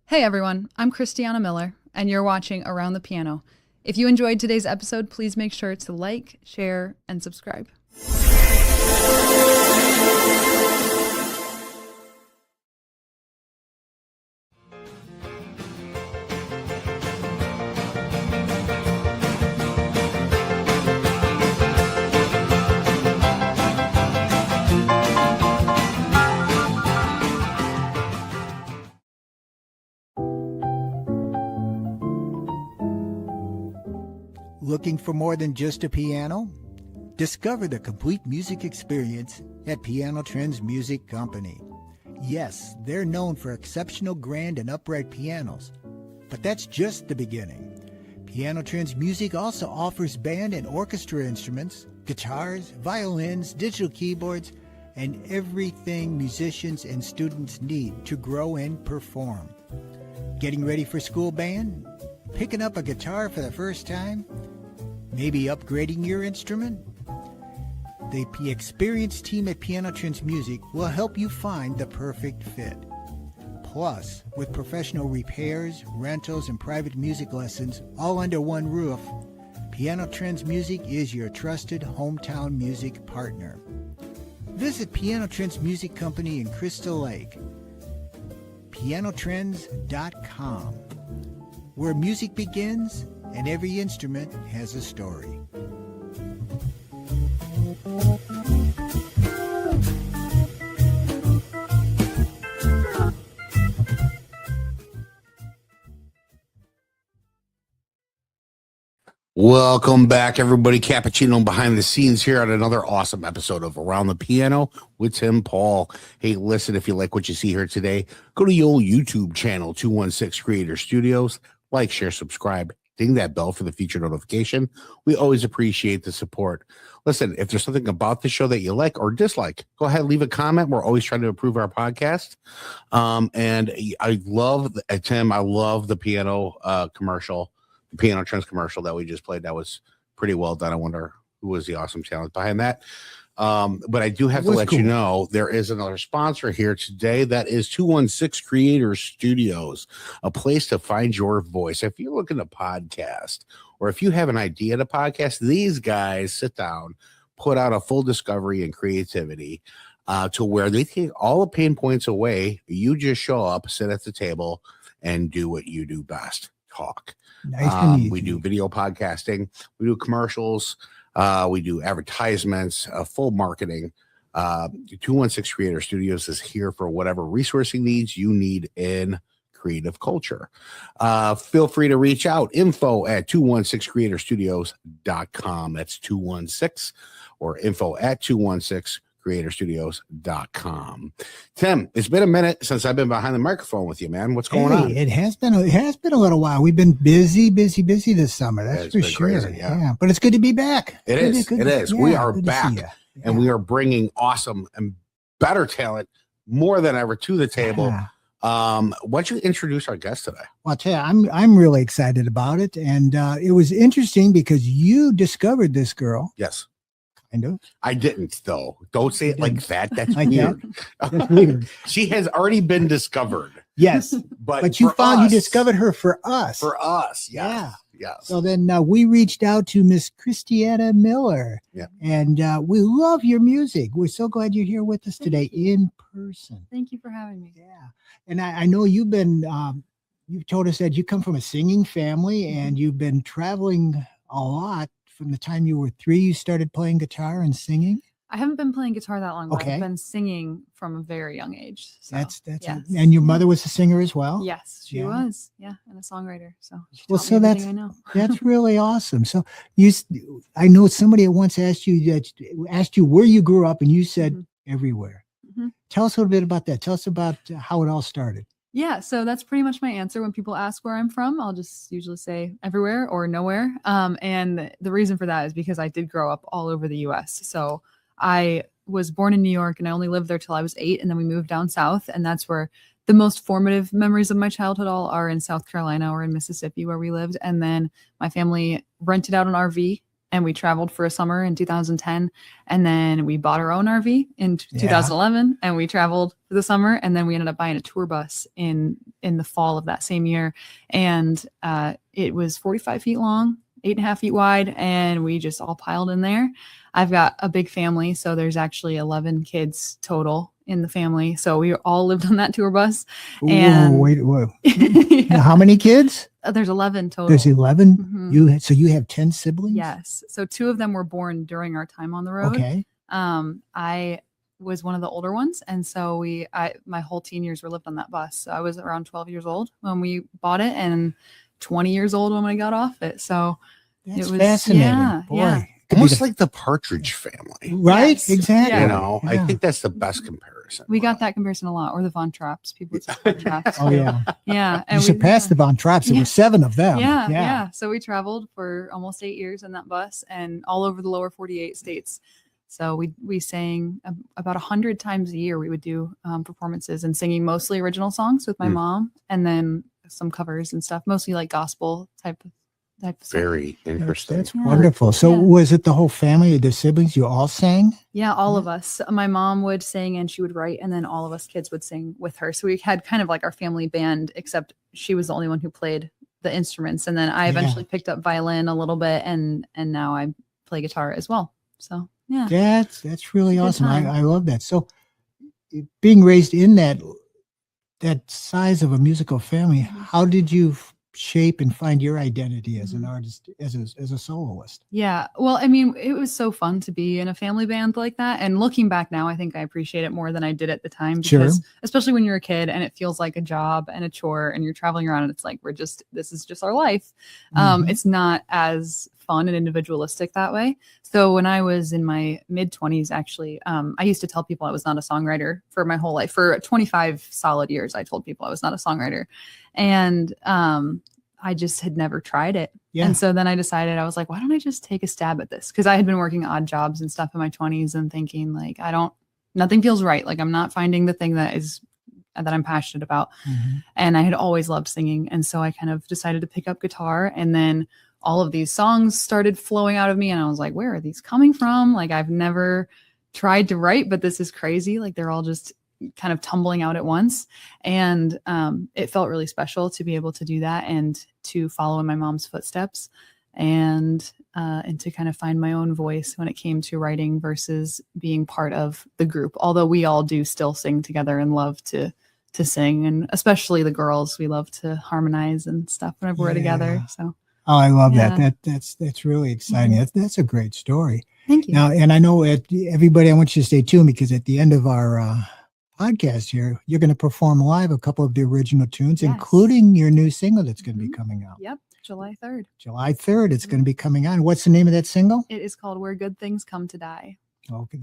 Hey everyone, I'm Christiana Miller, and you're watching Around the Piano. If you enjoyed today's episode, please make sure to like, share, and subscribe. Looking for more than just a piano? Discover the complete music experience at Piano Trends Music Company. Yes, they're known for exceptional grand and upright pianos, but that's just the beginning. Piano Trends Music also offers band and orchestra instruments, guitars, violins, digital keyboards, and everything musicians and students need to grow and perform. Getting ready for school band? Picking up a guitar for the first time? Maybe upgrading your instrument? The experienced team at Piano Trends Music will help you find the perfect fit. Plus, with professional repairs, rentals, and private music lessons all under one roof, Piano Trends Music is your trusted hometown music partner. Visit Piano Trends Music Company in Crystal Lake. pianotrends.com, where music begins and every instrument has a story. Welcome back, everybody. Cappuccino behind the scenes here on another awesome episode of Around the Piano with Tim Paul. Hey, listen, if you like what you see here today, go to the old YouTube channel, 216 Creator Studios. Like, share, subscribe. Ding that bell for the future notification. We always appreciate the support. Listen, if there's something about the show that you like or dislike, go ahead, leave a comment. We're always trying to improve our podcast. And I love, Tim, I love the piano commercial, the Piano Trends commercial that we just played. That was pretty well done. I wonder who was the awesome talent behind that. But I do have to let you know there is another sponsor here today. That is 216 Creator Studios, a place to find your voice. If you're looking to podcast or if you have an idea to podcast, these guys sit down, put out a full discovery and creativity to where they take all the pain points away. You just show up, sit at the table, and do what you do best, talk. Nice. We do video podcasting. We do commercials. We do advertisements, full marketing. 216 Creator Studios is here for whatever resourcing needs you need in creative culture. Feel free to reach out. Info at 216creatorstudios.com. That's 216 or info at 216creatorstudios.com. Tim, it's been a minute since I've been behind the microphone with you, man. What's going on? It has been a little while. We've been busy this summer. That's for sure. Crazy, yeah. But it's good to be back. It is. Yeah, we are back, and we are bringing awesome and better talent more than ever to the table. Yeah. Why don't you introduce our guest today? Well, I'll tell you, I'm really excited about it, and it was interesting because you discovered this girl. Yes. Kind of. I didn't, though. Don't say it like that. That's like weird. That's weird. She has already been discovered. Yes, but you discovered her for us. For us, yes. Yeah. Yes. So then we reached out to Miss Christiana Miller. Yeah. And we love your music. We're so glad you're here with us today in person. Thank you for having me. Yeah. And I know you've been, you've told us that you come from a singing family and you've been traveling a lot. From the time you were 3, you started playing guitar and singing? I haven't been playing guitar that long, but Okay. I've been singing from a very young age. So, That's yes. And your mother was a singer as well? Yes, she Yeah. was. Yeah, and a songwriter. So she Well, taught so me everything I know. That's really awesome. So I know somebody once asked you where you grew up, and you said everywhere. Mm-hmm. Tell us a little bit about that. Tell us about how it all started. Yeah, so that's pretty much my answer. When people ask where I'm from, I'll just usually say everywhere or nowhere. And the reason for that is because I did grow up all over the U.S. So I was born in New York, and I only lived there till I was 8, and then we moved down south, and that's where the most formative memories of my childhood all are in South Carolina or in Mississippi, where we lived. And then my family rented out an RV and we traveled for a summer in 2010, and then we bought our own RV in 2011, and we traveled for the summer, and then we ended up buying a tour bus in the fall of that same year, and it was 45 feet long, 8.5 feet wide, and we just all piled in there. I've got a big family, so there's actually 11 kids total in the family. So we all lived on that tour bus. And whoa. Now, how many kids? There's 11 total. There's 11. Mhm. So you have 10 siblings? Yes. So 2 of them were born during our time on the road. Okay. I was one of the older ones, and so my whole teen years were lived on that bus. So I was around 12 years old when we bought it, and 20 years old when we got off it. So that's it was fascinating. Boy. Yeah. Almost like the Partridge Family. Right? Yes. Exactly. Yeah. You know, I think that's the best comparison. We got that comparison a lot, or the Von Trapps. People would say Von Trapps. Oh, yeah. Yeah. You surpassed the Von Trapps. There were 7 of them. Yeah. So we traveled for almost 8 years in that bus and all over the lower 48 states. So we sang about 100 times a year. We would do performances and singing mostly original songs with my mom, and then some covers and stuff, mostly like gospel type of Very interesting. That's wonderful. So was it the whole family of the siblings? You all sang? Yeah, all of us. My mom would sing and she would write, and then all of us kids would sing with her. So we had kind of like our family band, except she was the only one who played the instruments. And then I eventually picked up violin a little bit, and now I play guitar as well. So yeah. That's really awesome. I love that. So being raised in that size of a musical family, how did you shape and find your identity as an artist, as a soloist? Yeah. Well, I mean, it was so fun to be in a family band like that. And looking back now, I think I appreciate it more than I did at the time. Because especially when you're a kid and it feels like a job and a chore and you're traveling around and it's like, this is just our life. It's not as fun and individualistic that way. So when I was in my mid-20s, actually, I used to tell people I was not a songwriter for my whole life. For 25 solid years, I told people I was not a songwriter. And I just had never tried it. Yeah. And so then I decided, I was like, why don't I just take a stab at this? Because I had been working odd jobs and stuff in my 20s and thinking like, nothing feels right. Like I'm not finding the thing that I'm passionate about. And I had always loved singing. And so I kind of decided to pick up guitar, and then all of these songs started flowing out of me. And I was like, where are these coming from? Like I've never tried to write, but this is crazy. Like they're all just kind of tumbling out at once. And it felt really special to be able to do that and to follow in my mom's footsteps, and to kind of find my own voice when it came to writing versus being part of the group. Although we all do still sing together and love to sing, and especially the girls, we love to harmonize and stuff whenever we're together. So I love that. That's really exciting. That's a great story. Thank you. Now, and I know everybody, I want you to stay tuned, because at the end of our podcast here, you're going to perform live a couple of the original tunes, including your new single that's going to be coming out. Yep. July 3rd. July 3rd. It's going to be coming on. What's the name of that single? It is called Where Good Things Come to Die. Okay.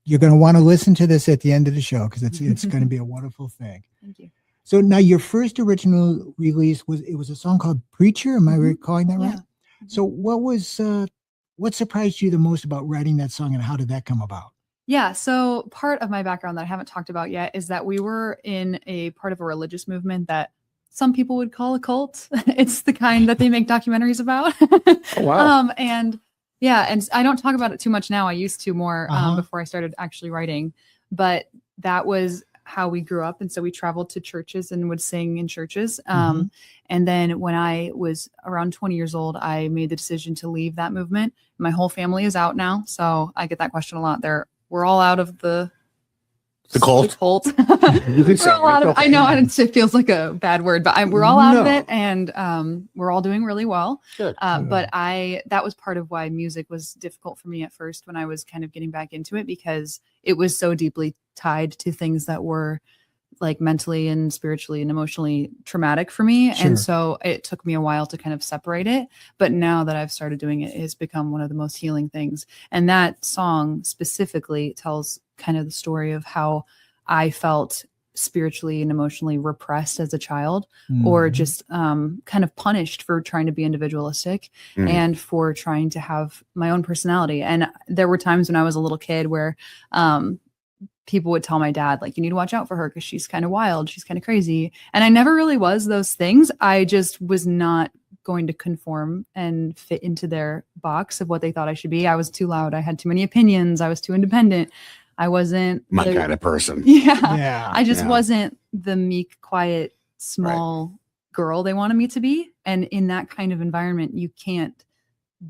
You're going to want to listen to this at the end of the show, because it's going to be a wonderful thing. Thank you. So now your first original release was a song called Preacher. Am I recalling that right? Yeah. So what surprised you the most about writing that song, and how did that come about? Yeah. So part of my background that I haven't talked about yet is that we were in a part of a religious movement that some people would call a cult. It's the kind that they make documentaries about. Oh, wow. And I don't talk about it too much now. I used to more before I started actually writing, but that was how we grew up. And so we traveled to churches and would sing in churches. And then when I was around 20 years old, I made the decision to leave that movement. My whole family is out now. So I get that question a lot. We're all out of the cult. You could say I know it feels like a bad word, but we're all out of it, and we're all doing really well. Good. But that was part of why music was difficult for me at first when I was kind of getting back into it, because it was so deeply tied to things that were like mentally and spiritually and emotionally traumatic for me. Sure. And so it took me a while to kind of separate it. But now that I've started doing it, it's become one of the most healing things. And that song specifically tells kind of the story of how I felt spiritually and emotionally repressed as a child, or just kind of punished for trying to be individualistic and for trying to have my own personality. And there were times when I was a little kid where people would tell my dad, like, you need to watch out for her because she's kind of wild, she's kind of crazy. And I never really was those things. I just was not going to conform and fit into their box of what they thought I should be. I was too loud. I had too many opinions. I was too independent. I wasn't My kind of person. Yeah. I just Yeah. wasn't the meek, quiet, small girl they wanted me to be. And in that kind of environment, you can't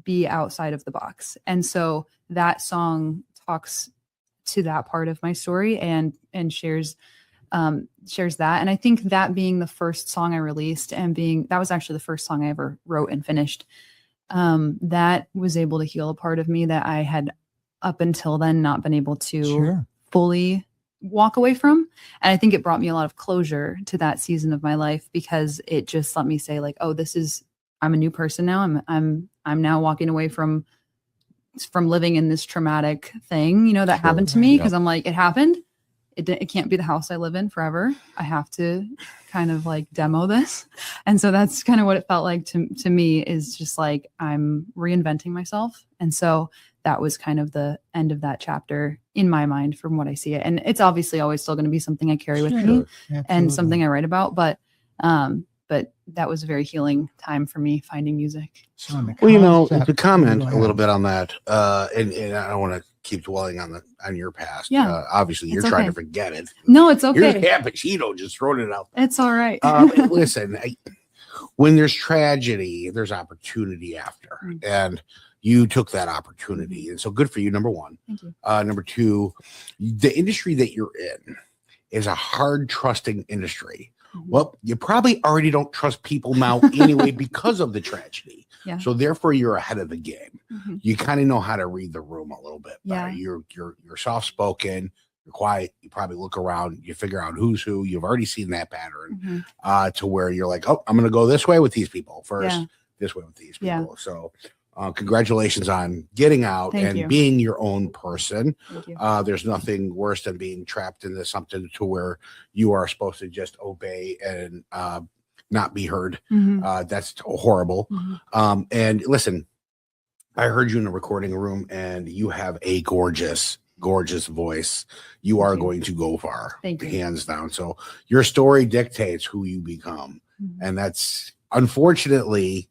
be outside of the box. And so that song talks to that part of my story and shares that. And I think that being the first song I released and that was actually the first song I ever wrote and finished, that was able to heal a part of me that I had up until then not been able to fully walk away from. And I think it brought me a lot of closure to that season of my life, because it just let me say like, oh, I'm a new person now. I'm now walking away from living in this traumatic thing, that happened to me. Cause I'm like, it happened. It can't be the house I live in forever. I have to kind of like demo this. And so that's kind of what it felt like to me, is just like, I'm reinventing myself. And so that was kind of the end of that chapter in my mind from what I see it. And it's obviously always still going to be something I carry with me and something I write about, but that was a very healing time for me, finding music. Well, to comment a little bit on that, and I don't want to keep dwelling on your past. Yeah. Obviously, you're trying to forget it. No, it's okay. Here's Cappuccino just throwing it out. It's all right. Listen, when there's tragedy, there's opportunity after. And you took that opportunity. And so good for you, number one. Thank you. Number two, the industry that you're in is a hard trusting industry. Well, you probably already don't trust people now anyway because of the tragedy. Yeah. So therefore, you're ahead of the game. You kind of know how to read the room a little bit better. Yeah. You're soft spoken. You're quiet. You probably look around. You figure out who's who. You've already seen that pattern to where you're like, oh, I'm going to go this way with these people first. This way with these people. Yeah. So congratulations on getting out and being your own person. There's nothing worse than being trapped into something to where you are supposed to just obey and not be heard. That's horrible. And listen, I heard you in the recording room and you have a gorgeous voice. You are going to go far. Thank you. Hands down. So your story dictates who you become. And that's unfortunately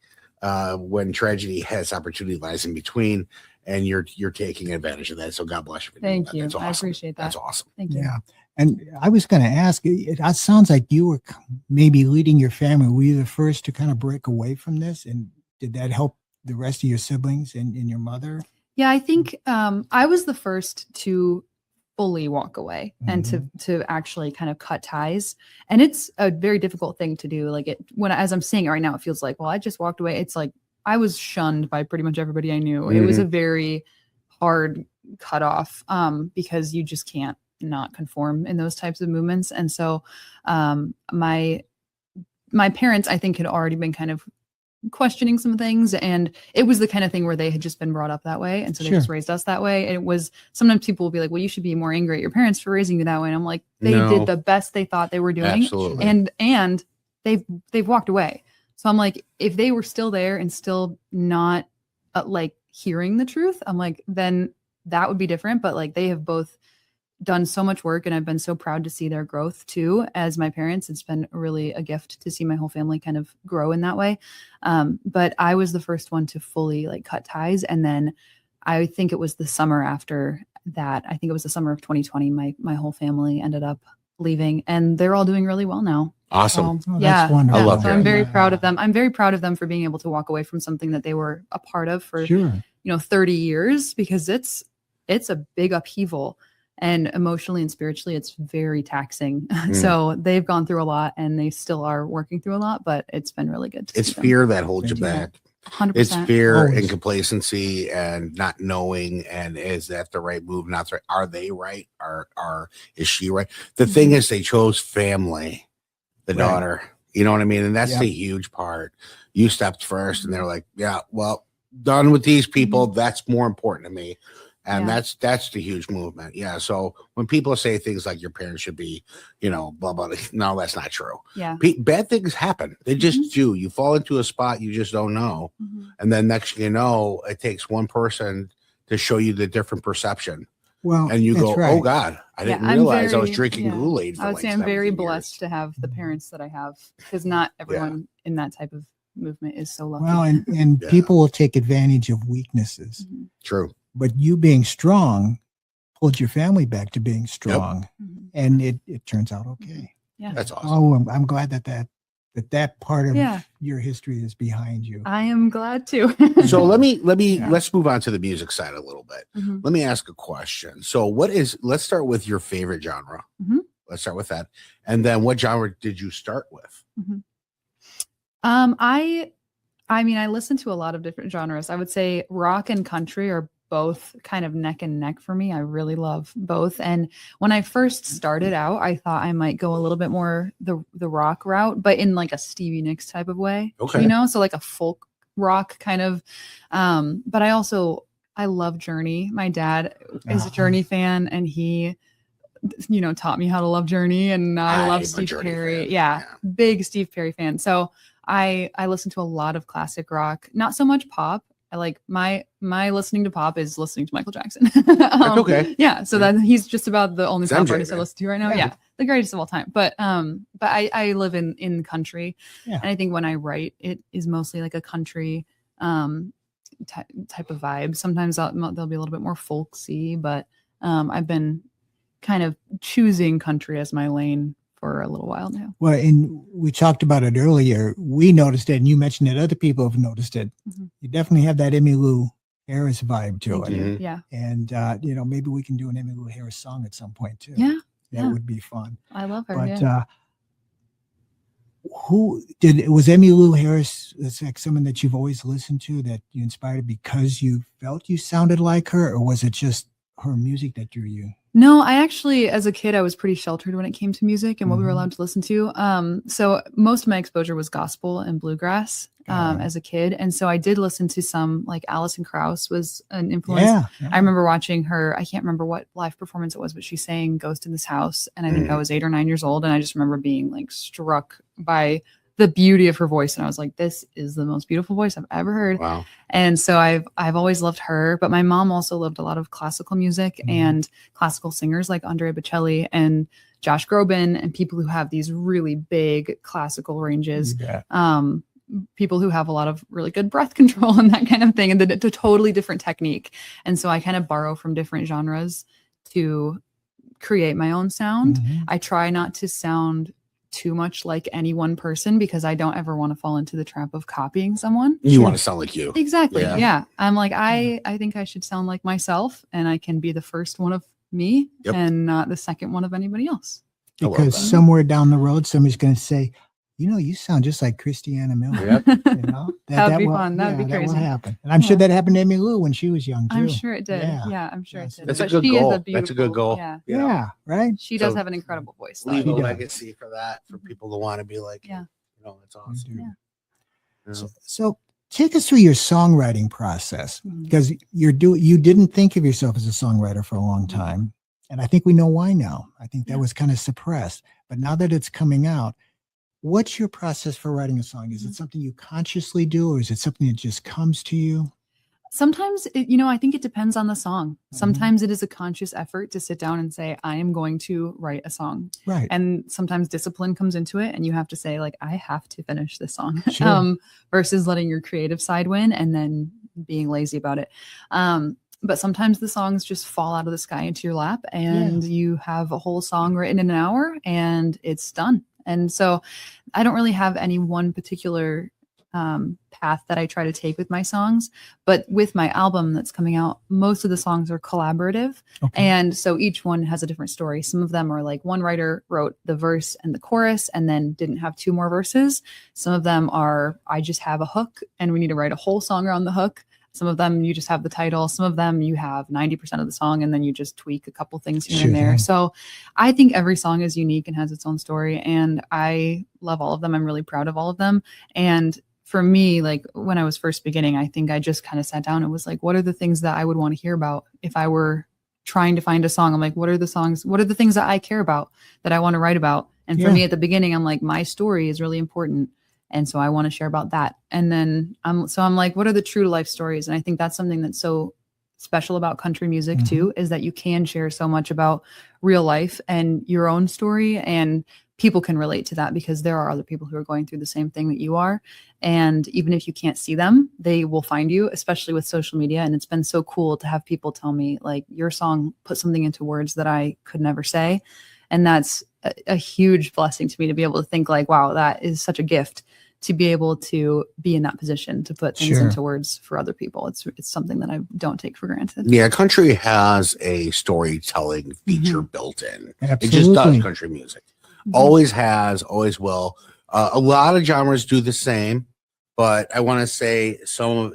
when tragedy has opportunity lies in between, and you're taking advantage of that. So God bless you. Thank you. That's awesome. I appreciate that. That's awesome. Thank you. Yeah. And I was going to ask, it sounds like you were maybe leading your family. Were you the first to kind of break away from this? And did that help the rest of your siblings and your mother? Yeah, I think I was the first to fully walk away and to actually kind of cut ties. And it's a very difficult thing to do. Like as I'm saying it right now, it feels like, well, I just walked away. It's like I was shunned by pretty much everybody I knew. It was a very hard cutoff because you just can't not conform in those types of movements. And so my parents, I think, had already been kind of questioning some things, and it was the kind of thing where they had just been brought up that way, and so they just raised us that way. And it was, sometimes people will be like, well, you should be more angry at your parents for raising you that way, and I'm like, they did the best they thought they were doing. Absolutely. And they've walked away. So I'm like, if they were still there and still not like hearing the truth, I'm like, then that would be different. But like, they have both done so much work, and I've been so proud to see their growth too as my parents. It's been really a gift to see my whole family kind of grow in that way. But I was the first one to fully like cut ties. And then I think it was the summer after that, I think it was the summer of 2020, my whole family ended up leaving, and they're all doing really well now. Awesome. So, that's wonderful. I love so I'm very proud of them. I'm very proud of them for being able to walk away from something that they were a part of for 30 years, because it's a big upheaval. And emotionally and spiritually, it's very taxing. So they've gone through a lot, and they still are working through a lot, but it's been really good. It's fear that holds you back. 100%. It's fear and complacency and not knowing. And is that the right move? Not right. Are they right? Is she right? The thing is, they chose family, the daughter. You know what I mean? And that's the huge part. You stepped first, and they're like, yeah, well, done with these people. That's more important to me. And that's the huge movement. Yeah. So when people say things like your parents should be, blah, blah, no, that's not true. Yeah. Bad things happen. They just do. You fall into a spot you just don't know. And then next thing you know, it takes one person to show you the different perception. Well, and you go, oh God, I didn't realize I was drinking Kool-Aid. I would say I'm very blessed to have the parents that I have, because not everyone in that type of movement is so lucky. Well, and Yeah. people will take advantage of weaknesses, Mhm. True. but you being strong pulled your family back to being strong, Mhm. and it turns out okay. Yeah. That's awesome. Oh, I'm glad that part of Yeah. your history is behind you. I am glad too. So Yeah. let's move on to the music side a little bit. Mhm. Let me ask a question. So let's start with your favorite genre. Mhm. Let's start with that. And then what genre did you start with? Mhm. I mean, I listen to a lot of different genres. I would say rock and country are both kind of neck and neck for me. I really love both. And when I first started out, I thought I might go a little bit more the rock route, but in like a Stevie Nicks type of way. Okay. You know, so like a folk rock kind of. But I love Journey. My dad is a Journey fan, and he taught me how to love Journey, and I I'm love a Steve Journey Perry. fan. Yeah, big Steve Perry fan. So I listen to a lot of classic rock, not so much pop. I like my listening to pop is listening to Michael Jackson. That's okay. Yeah, so Yeah. that he's just about the only It's pop MJ, artist I man. listen to right now. Yeah. Yeah, the greatest of all time. But I live in country, Yeah. and I think when I write, it is mostly like a country type of vibe. Sometimes they'll be a little bit more folksy, but I've been kind of choosing country as my lane for a little while now. Well, and we talked about it earlier. We noticed it, and you mentioned that other people have noticed it. Mhm. You definitely have that Emmylou Harris vibe to Thank it. you. Mhm. Yeah, And maybe we can do an Emmylou Harris song at some point too. yeah, That yeah. would be fun. I love her. But Yeah. was Emmylou Harris like someone that you've always listened to, that you inspired because you felt you sounded like her, or was it just her music that drew you? No, I actually, as a kid, I was pretty sheltered when it came to music and what we were Mhm. allowed to listen to. So most of my exposure was gospel and bluegrass Got it. as a kid. And so I did listen to some, like Alison Krauss was an influence. Yeah. I remember watching her, I can't remember what live performance it was, but she sang Ghost in This House. And I think I was 8 or 9 years old. And I just remember being like struck by the beauty of her voice. And I was like, this is the most beautiful voice I've ever heard. Wow. And so I've always loved her, but my mom also loved a lot of classical music Mhm. and classical singers like Andrea Bocelli and Josh Groban, and people who have these really big classical ranges. You bet. People who have a lot of really good breath control and that kind of thing, and the totally different technique. And so I kind of borrow from different genres to create my own sound. Mhm. I try not to sound too much like any one person because I don't ever want to fall into the trap of copying someone. You want to sound like you. Exactly. Yeah. Yeah. I'm like, I think I should sound like myself, and I can be the first one of me Yep. and not the second one of anybody else. I love Because that. somewhere down the road, somebody's going to say, you sound just like Christiana Miller. Yep. That'd be will- fun. That'd be That will crazy. happen. And I'm sure Yeah. that happened to Emmylou when she was young too. I'm sure it did. Yeah. Yeah, I'm sure Yes. it did. That's a But good she goal. is a That's a good goal. Yeah. You know? Yeah, right. She does So- have an incredible voice. though. Leave a She does. legacy for that, for people to want to be like, Yeah. That's awesome. do. Yeah. Yeah. So take us through your songwriting process, Mhm. because you didn't think of yourself as a songwriter for a long time. And I think we know why now. I think that Yeah. was kind of suppressed. But now that it's coming out, what's your process for writing a song? Is it something you consciously do, or is it something that just comes to you? Sometimes I think it depends on the song. Mhm. Sometimes it is a conscious effort to sit down and say, I am going to write a song. Right. And sometimes discipline comes into it, and you have to say, like, I have to finish this song. Sure. Versus letting your creative side win and then being lazy about it. But sometimes the songs just fall out of the sky into your lap, and you have a whole song written in an hour and it's done. And so I don't really have any one particular path that I try to take with my songs, but with my album that's coming out, most of the songs are collaborative. Okay. And so each one has a different story. Some of them are like one writer wrote the verse and the chorus and then didn't have 2 more verses. Some of them are, I just have a hook and we need to write a whole song around the hook. Some of them you just have the title. Some of them you have 90% of the song and then you just tweak a couple things here Sure and there. thing. So I think every song is unique and has its own story. And I love all of them. I'm really proud of all of them. And for me, like when I was first beginning, I think I just kind of sat down and was like, what are the things that I would want to hear about if I were trying to find a song? I'm like, what are the things that I care about that I want to write about? And for Yeah. me at the beginning, I'm like, my story is really important. And so I want to share about that. And then I'm like, what are the true to life stories? And I think that's something that's so special about country music too, is that you can share so much about real life and your own story and people can relate to that because there are other people who are going through the same thing that you are. And even if you can't see them, they will find you, especially with social media. And it's been so cool to have people tell me, like, your song put something into words that I could never say. And that's a huge blessing to me, to be able to think like, wow, that is such a gift, to be able to be in that position to put things into words for other people. It's something that I don't take for granted. Yeah, country has a storytelling feature built in. Absolutely. It just does, country music. Always has, always will. A lot of genres do the same, but I want to say some,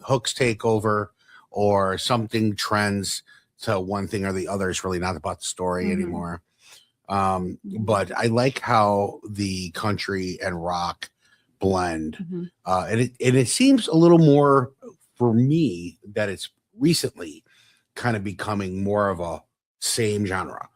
hooks take over, or something trends to one thing or the other. Is really not about the story anymore. But I like how the country and rock blend, and it seems a little more, for me, that it's recently kind of becoming more of a same genre.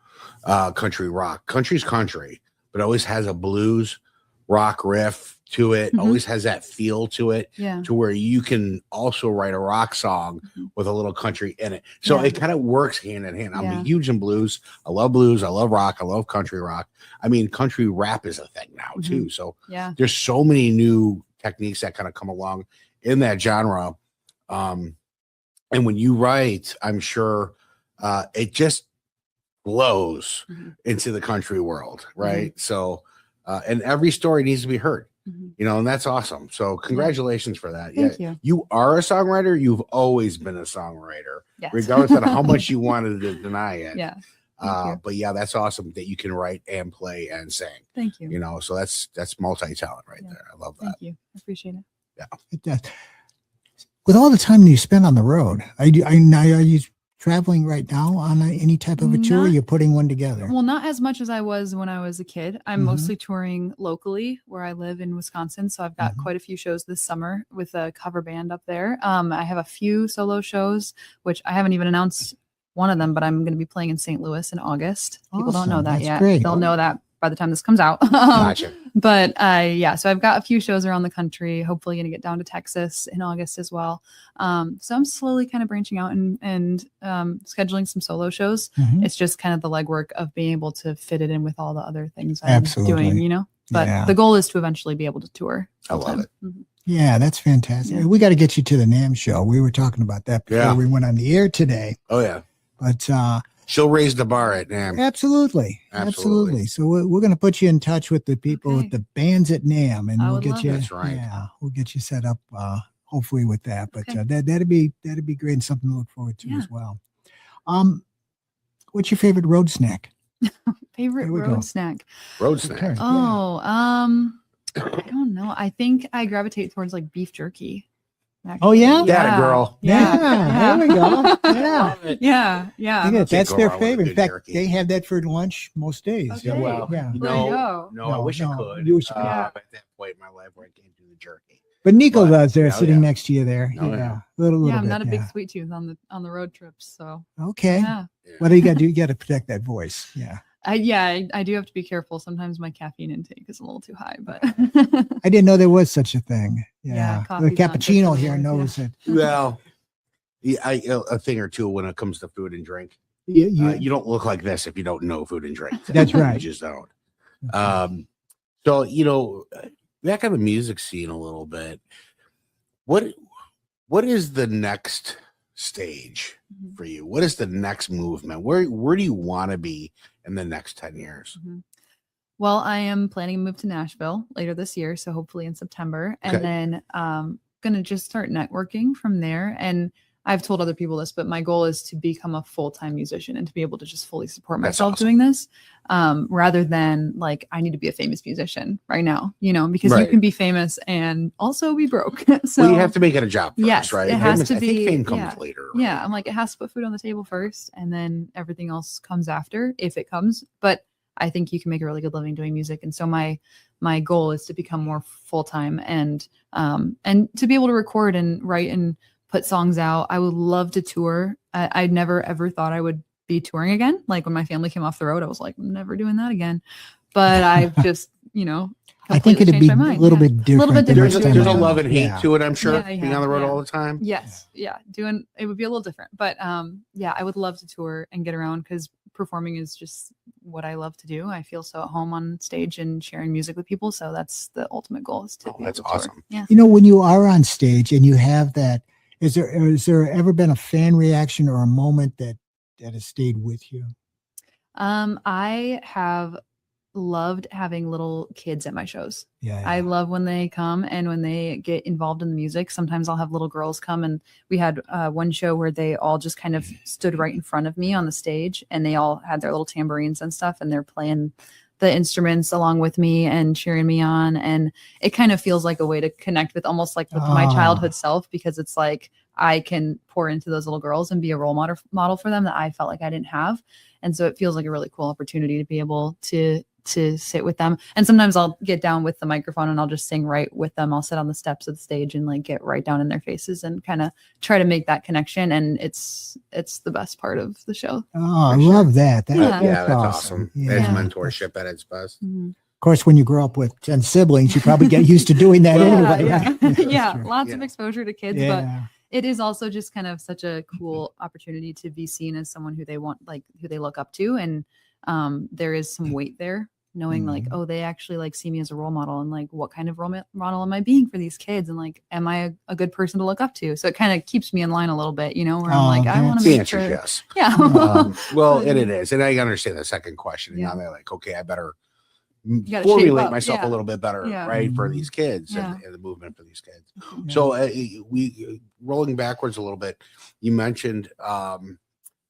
Country rock, country's country, but always has a blues rock riff to it, always has that feel to it, to where you can also write a rock song with a little country in it. So it kind of works hand in hand. I'm huge in blues. I love rock. I love country rock. I mean, country rap is a thing now too. So there's so many new techniques that kind of come along in that genre. And when you write, I'm sure it just blows into the country world, right? So and every story needs to be heard, and that's awesome. So congratulations for that. Thank you. You are a songwriter. You've always been a songwriter, regardless of how much you wanted to deny it. But that's awesome that you can write and play and sing. Thank you. So that's multi-talent right there. I love that. Thank you. I appreciate it. Yeah, it does. With all the time you spend on the road, are you traveling right now on any type of a tour? You're putting one together? Well, not as much as I was when I was a kid. I'm mostly touring locally where I live in Wisconsin. So I've got quite a few shows this summer with a cover band up there. I have a few solo shows, which I haven't even announced one of them, but I'm going to be playing in St. Louis in August. People don't know that yet. Great. They'll know that by the time this comes out. Gotcha. But so I've got a few shows around the country, hopefully going to get down to Texas in August as well. So I'm slowly kind of branching out and scheduling some solo shows. It's just kind of the legwork of being able to fit it in with all the other things I'm doing, but the goal is to eventually be able to tour. I love it. Yeah, that's fantastic. We got to get you to the NAMM show. We were talking about that before we went on the air today. Oh yeah. But she'll raise the bar at NAMM. Absolutely. So we're going to put you in touch with the people, with the bands at NAMM, and we'll get you. That's right. Yeah, we'll get you set up. Hopefully with that. But that'd be great and something to look forward to as well. What's your favorite road snack? Favorite road snack? Road snack. Oh, I don't know. I think I gravitate towards like beef jerky. Actually. Oh yeah, yeah, girl. Yeah, there we go. Yeah, that's their favorite. In fact, they have that for lunch most days. Okay. Well, no, I wish I could. You wish at that point in my life where I can't do the jerky. But Nico does there, sitting next to you there. Little I'm bit, not a big sweet tooth on the road trips. So okay. What do you got to do? You got to protect that voice. Yeah. I do have to be careful. Sometimes my caffeine intake is a little too high, but I didn't know there was such a thing. Yeah, the cappuccino here yours, knows it. Well, a thing or two when it comes to food and drink. You don't look like this if you don't know food and drink. That's right. You just don't. So back on the music scene a little bit. What is the next stage for you? What is the next movement? Where do you want to be in the next 10 years? Well, I am planning to move to Nashville later this year, so hopefully in September, and then gonna just start networking from there. And I've told other people this, but my goal is to become a full-time musician and to be able to just fully support myself doing this, rather than like I need to be a famous musician right now, because you can be famous and also be broke. So you have to make it a job first, right? It has to be. I think fame comes later. Right? Yeah, I'm like, it has to put food on the table first, and then everything else comes after if it comes. But I think you can make a really good living doing music, and so my goal is to become more full-time and to be able to record and write and put songs out. I would love to tour. I never ever thought I would be touring again. Like when my family came off the road, I was like, I'm never doing that again. But I've just, I think it'd be a little bit different. There's a love and hate to it, I'm sure, being on the road all the time. Yes. Yeah. It would be a little different. But I would love to tour and get around because performing is just what I love to do. I feel so at home on stage and sharing music with people. So that's the ultimate goal, is to be that's able to tour. awesome. Yeah. When you are on stage and you have that, is there ever been a fan reaction or a moment that has stayed with you? I have loved having little kids at my shows. Yeah. I love when they come and when they get involved in the music. Sometimes I'll have little girls come, and we had one show where they all just kind of stood right in front of me on the stage, and they all had their little tambourines and stuff, and they're playing the instruments along with me and cheering me on. And it kind of feels like a way to connect with almost like with my childhood self, because it's like I can pour into those little girls and be a role model for them that I felt like I didn't have. And so it feels like a really cool opportunity to be able to sit with them. And sometimes I'll get down with the microphone and I'll just sing right with them. I'll sit on the steps of the stage and like get right down in their faces and kind of try to make that connection. And it's the best part of the show. Oh, I love that. That's awesome. Yeah. That's mentorship at its best. Mm-hmm. Of course, when you grow up with 10 siblings, you probably get used to doing that anyway. Yeah, Right? lots of exposure to kids, Yeah. but it is also just kind of such a cool opportunity to be seen as someone who they want, like who they look up to. And there is some weight there, knowing like, oh, they actually like see me as a role model, and like, what kind of role model am I being for these kids? And like, am I a good person to look up to? So it kind of keeps me in line a little bit, where I'm like, I want to the make answer sure. yes. Yeah. Well, and it is. And I understand the second question. And now they're like, okay, I better gotta formulate shape myself up. a little bit better, Yeah. right, for these kids and the movement for these kids. So we rolling backwards a little bit, you mentioned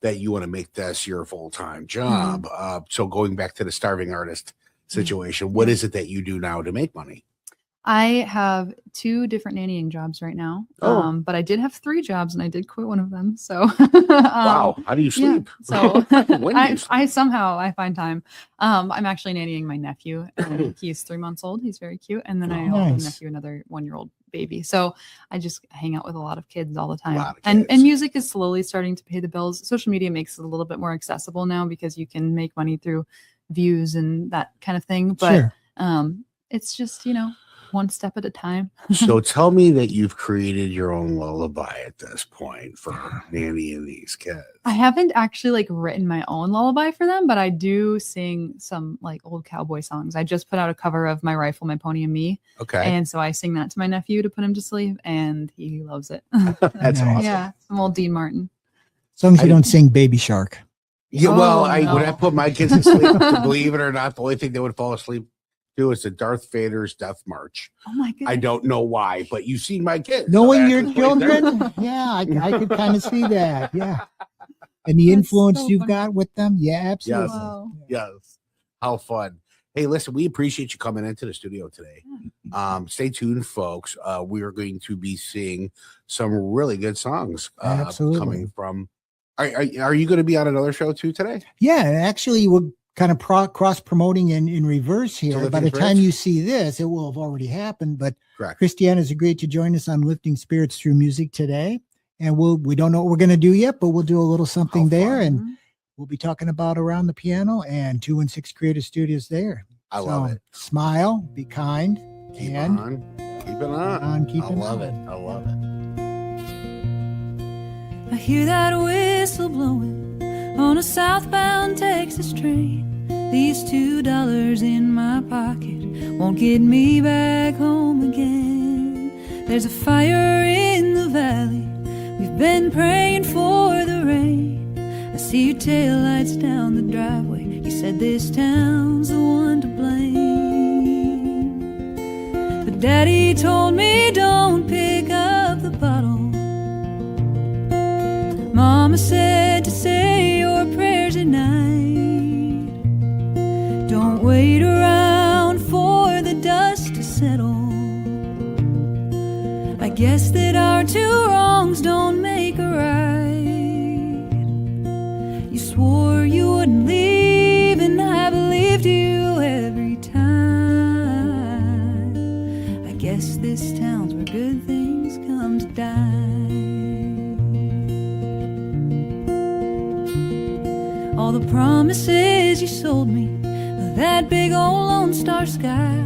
that you want to make this your full-time job. So going back to the starving artist situation, what is it that you do now to make money? I have 2 different nannying jobs right now. But I did have 3 jobs and I did quit one of them. So wow, how do you sleep? So When do you sleep? I somehow find time. I'm actually nannying my nephew, and he's 3 months old. He's very cute. And then I also have a nephew, another 1-year-old baby. So I just hang out with a lot of kids all the time. And music is slowly starting to pay the bills. Social media makes it a little bit more accessible now because you can make money through views and that kind of thing. But it's just, one step at a time. So tell me that you've created your own lullaby at this point for Nanny and these kids. I haven't actually like written my own lullaby for them, but I do sing some like old cowboy songs. I just put out a cover of My Rifle, My Pony, and Me. Okay. And so I sing that to my nephew to put him to sleep, and he loves it. That's awesome. Yeah, some old Dean Martin. As long as you don't sing Baby Shark. Yeah, well, no. when I put my kids to sleep, believe it or not, the only thing they would fall asleep to is the Darth Vader's Death March. Oh my goodness. I don't know why, but you've seen my kids. Knowing so your that's what they're- children, I could kind of see that. Yeah. And the influence you've got with them. Yeah, absolutely. Yes. Wow. Yes. How fun. Hey, listen, we appreciate you coming into the studio today. Stay tuned, folks. We are going to be seeing some really good songs Absolutely. coming from. Are you going to be on another show too today? Yeah, actually, we're kind of cross promoting in reverse here. So By the Lifting time Spirits? you see this, it will have already happened. But Correct. Christiana's agreed to join us on Lifting Spirits Through Music today. And we don't know what we're going to do yet, but we'll do a little something How there. fun. And we'll be talking about Around the Piano and 216 Creative Studios there. I love it. Smile, be kind, Keep and on. Keep it on. on keeping I love it. on. I love it. I hear that whistle blowing on a southbound Texas train. These $2 in my pocket won't get me back home again. There's a fire in the valley. We've been praying for the rain. I see your taillights down the driveway. You said this town's the one to blame. But Daddy told me don't pick up the bottle. Mama said to say your prayers at night. Don't wait around for the dust to settle. I guess that our 2 wrongs don't make a right. You swore you wouldn't leave, and I believed you every time. I guess this town's where good things come to die. All the promises you sold me, that big old Lone Star sky,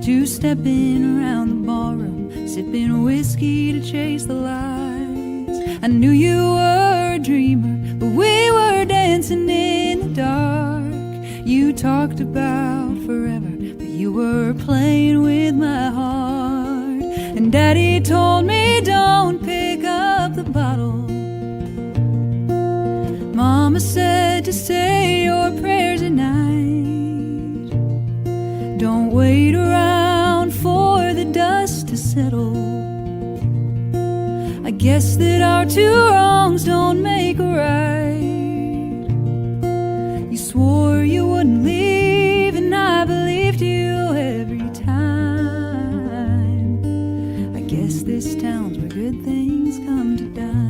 2-stepping around the barroom, sipping whiskey to chase the lights. I knew you were a dreamer, but we were dancing in the dark. You talked about forever, but you were playing with my heart. And Daddy told me don't pick up the bottle. Mama said to say your prayers at night. Don't wait around for the dust to settle. I guess that our two wrongs don't make a right. You swore you wouldn't leave, and I believed you every time. I guess this town's where good things come to die.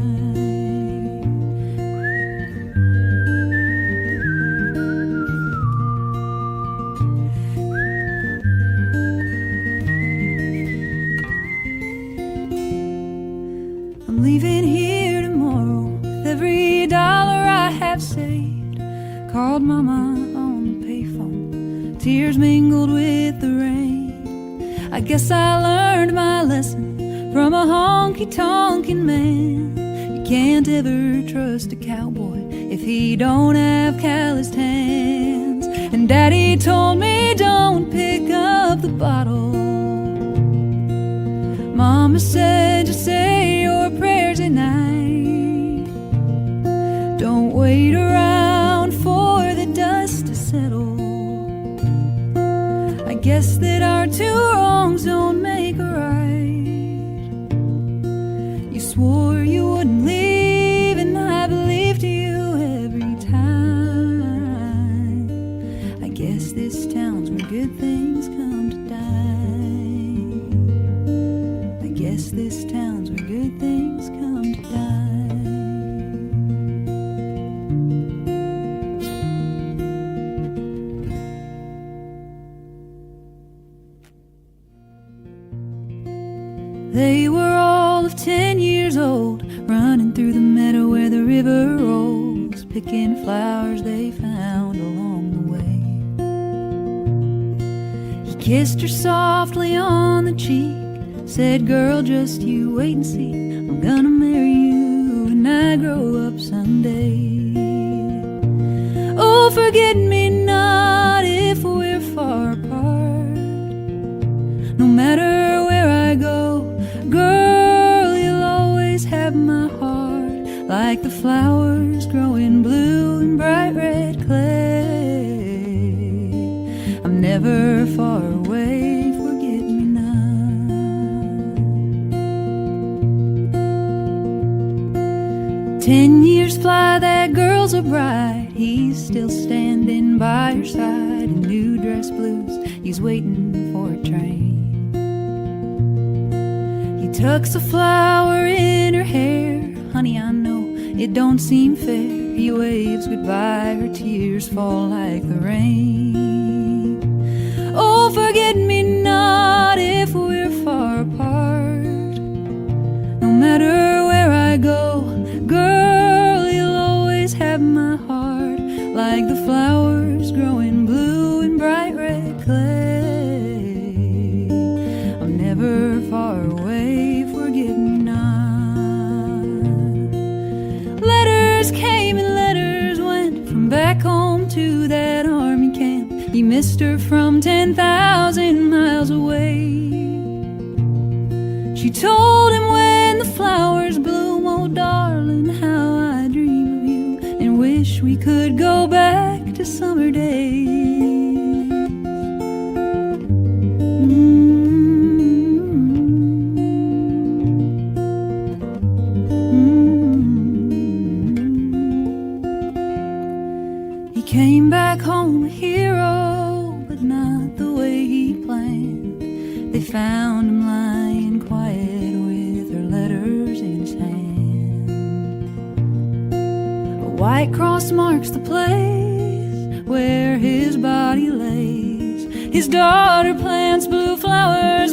I'm leaving here tomorrow with every dollar I have saved. Called Mama on the payphone, tears mingled with the rain. I guess I learned my lesson from a honky-tonkin' man. You can't ever trust a cowboy if he don't have calloused hands. And Daddy told me don't pick up the bottle. Mama said just say your prayers at night. Don't wait around for the dust to settle. I guess that our two wrongs don't make a right. You swore you wouldn't leave, and I believed you every time. I guess this town's where good things come to die. I guess this town's where good things come to die. They were all of 10 years old, running through the meadow where the river rolls, picking flowers they found along the way. He kissed her softly on the cheek, said, girl, just you wait and see. I'm gonna marry you when I grow up someday. Oh, forget me not if we're far apart. No matter where I go, girl, you'll always have my heart, like the flowers growing blue in bright red clay. I'm never far away, forget me not. 10 years fly, that girl's a bride. He's still standing by her side in new dress blues. He's waiting for a train. Tucks a flower in her hair. Honey, I know it don't seem fair. He waves goodbye, her tears fall like the rain. Oh, forget me not if we're far apart. No matter where I go, girl, you'll always have my heart, like the flowers growing blue in bright red clay. I'm never far away, forget me not. Letters came and letters went from back home to that army camp. He missed her from 10,000 miles away. She told him when the flowers bloom, oh darling, how I dream of you and wish we could go back to summer days. Came back home a hero, but not the way he planned. They found him lying quiet with her letters in his hand. A white cross marks the place where his body lays. His daughter plants blue flowers